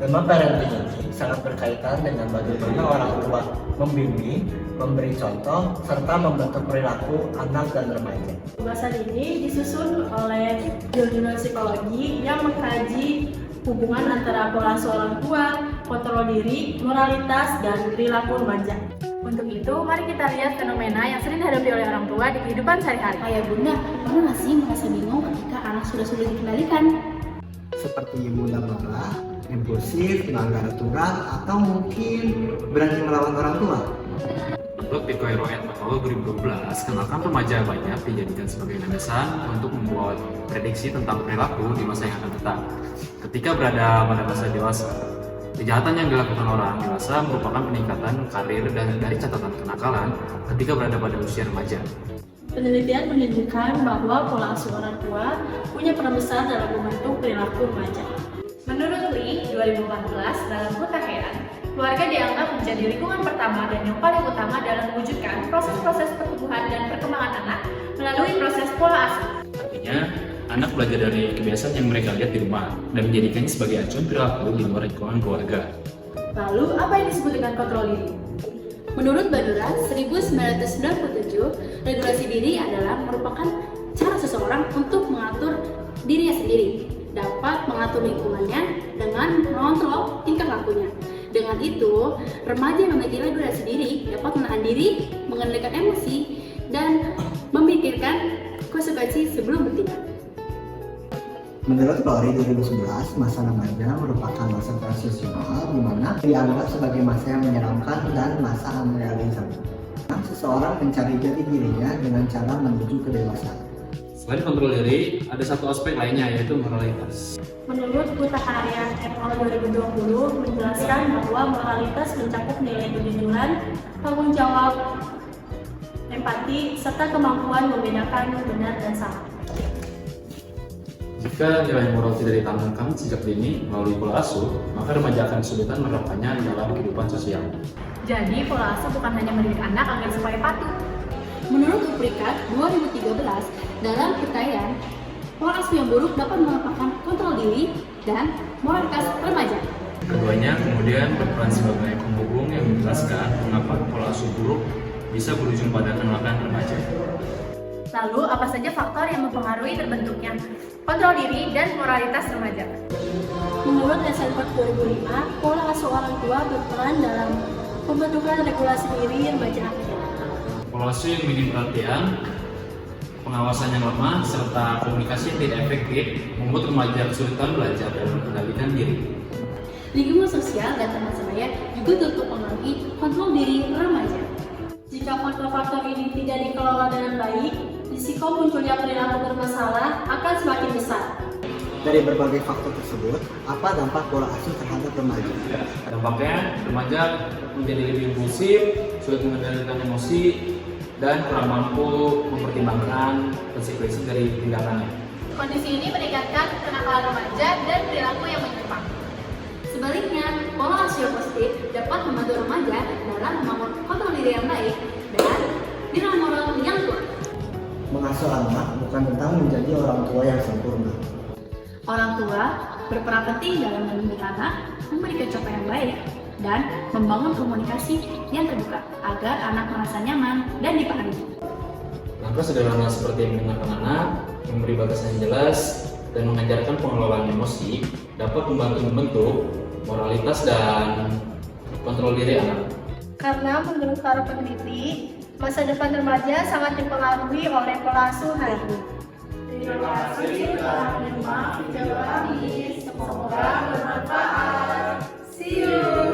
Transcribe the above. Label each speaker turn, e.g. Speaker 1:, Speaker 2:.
Speaker 1: Tema parenting ini sangat berkaitan dengan bagaimana orang tua membimbing, memberi contoh, serta membentuk perilaku anak dan remaja.
Speaker 2: Pembahasan ini disusun oleh jurnal psikologi yang mengkaji hubungan antara pola asuh orang tua, kontrol diri, moralitas, dan perilaku remaja.
Speaker 3: Untuk itu, mari kita lihat fenomena yang sering dihadapi oleh orang tua di kehidupan sehari-hari.
Speaker 4: Ayah bunda, pernah nggak sih merasa bingung ketika anak sudah sulit dikendalikan?
Speaker 1: Seperti mudah marah, impulsif, melanggar aturan, atau mungkin berani melawan orang tua.
Speaker 5: Menurut PKRON tahun 2012, kenalkan remaja banyak dijadikan sebagai landasan untuk membuat prediksi tentang perilaku di masa yang akan datang. Ketika berada pada masa dewasa, kejahatan yang dilakukan orang dewasa merupakan peningkatan karir dan dari catatan kenakalan ketika berada pada usia remaja.
Speaker 2: Penelitian menunjukkan bahwa pola asuh orang tua punya peran besar dalam membentuk perilaku remaja.
Speaker 3: Menurut Lee, 2014, dalam Hutahean, keluarga dianggap menjadi lingkungan pertama dan yang paling utama dalam mewujudkan proses-proses pertumbuhan dan perkembangan anak melalui proses pola asuh.
Speaker 5: Artinya, anak belajar dari kebiasaan yang mereka lihat di rumah dan menjadikannya sebagai acuan perilaku di luar lingkungan keluarga.
Speaker 3: Lalu, apa yang disebut dengan kontrol diri?
Speaker 4: Menurut Badura 1997, regulasi diri adalah merupakan cara seseorang untuk mengatur dirinya sendiri, dapat mengatur lingkungannya dengan mengontrol tingkah lakunya. Dengan itu, remaja yang memiliki regulasi diri dapat menahan diri, mengendalikan emosi, dan memikirkan konsekuensi sebelum bertindak.
Speaker 1: Menurut Lori 2011, masa remaja merupakan masa transisional di mana dianggap sebagai masa yang menyeramkan dan masa unrealisable. Seseorang mencari jati dirinya dengan cara menuju kedewasaan.
Speaker 5: Selain kontrol diri, ada satu aspek lainnya yaitu moralitas.
Speaker 2: Menurut Hutahean et al. 2020 menjelaskan bahwa moralitas mencakup nilai kejujuran, tanggung jawab, empati, serta kemampuan membedakan benar dan salah.
Speaker 5: Jika nilai moral tidak ditanamkan sejak dini melalui pola asuh, maka remaja akan kesulitan menerapkannya dalam kehidupan sosial.
Speaker 3: Jadi, pola asuh bukan hanya mendidik anak agar supaya patuh.
Speaker 4: Menurut Uprikat 2013, dalam Hutahean, pola asuh yang buruk dapat merupakan kontrol diri dan moralitas remaja.
Speaker 5: Keduanya kemudian berperan sebagai penghubung yang menjelaskan mengapa pola asuh buruk bisa berujung pada penolakan remaja.
Speaker 3: Lalu, apa saja faktor yang mempengaruhi terbentuknya kontrol diri dan moralitas remaja?
Speaker 2: Menurut Stanford 2005, pola asuh orang tua berperan dalam pembentukan regulasi diri remaja aktif.
Speaker 5: Pola asuh yang minim perhatian, pengawasan yang lemah, serta komunikasi yang tidak efektif membuat remaja kesulitan belajar dan mengendalikan diri.
Speaker 4: Lingkungan sosial dan teman sebaya juga turut mempengaruhi kontrol diri remaja.
Speaker 2: Jika faktor-faktor ini tidak dikelola dengan baik, risiko munculnya perilaku bermasalah akan semakin besar.
Speaker 1: Dari berbagai faktor tersebut, apa dampak pola asuh terhadap remaja?
Speaker 5: Dampaknya, remaja menjadi lebih impulsif, sulit mengendalikan emosi, dan kurang mampu mempertimbangkan konsekuensi dari tindakannya.
Speaker 3: Kondisi ini meningkatkan kenakalan remaja dan perilaku yang menyimpang.
Speaker 4: Sebaliknya, pola asuh yang positif dapat membantu remaja dalam membangun kontrol diri yang baik dan nilai moral yang kuat.
Speaker 1: Mengasuh anak bukan tentang menjadi orang tua yang sempurna.
Speaker 4: Orang tua berperan penting dalam mendidik anak, memberikan contoh yang baik, dan membangun komunikasi yang terbuka agar anak merasa nyaman dan dipahami.
Speaker 5: Langkah sederhana seperti mendengarkan anak, memberi batasan yang jelas, dan mengajarkan pengelolaan emosi dapat membantu membentuk moralitas dan kontrol diri anak.
Speaker 2: Karena menurut para peneliti, masa depan remaja sangat dipengaruhi oleh pola asuh hari ini. Terima kasih telah menyimak video kami. Semoga bermanfaat. See you.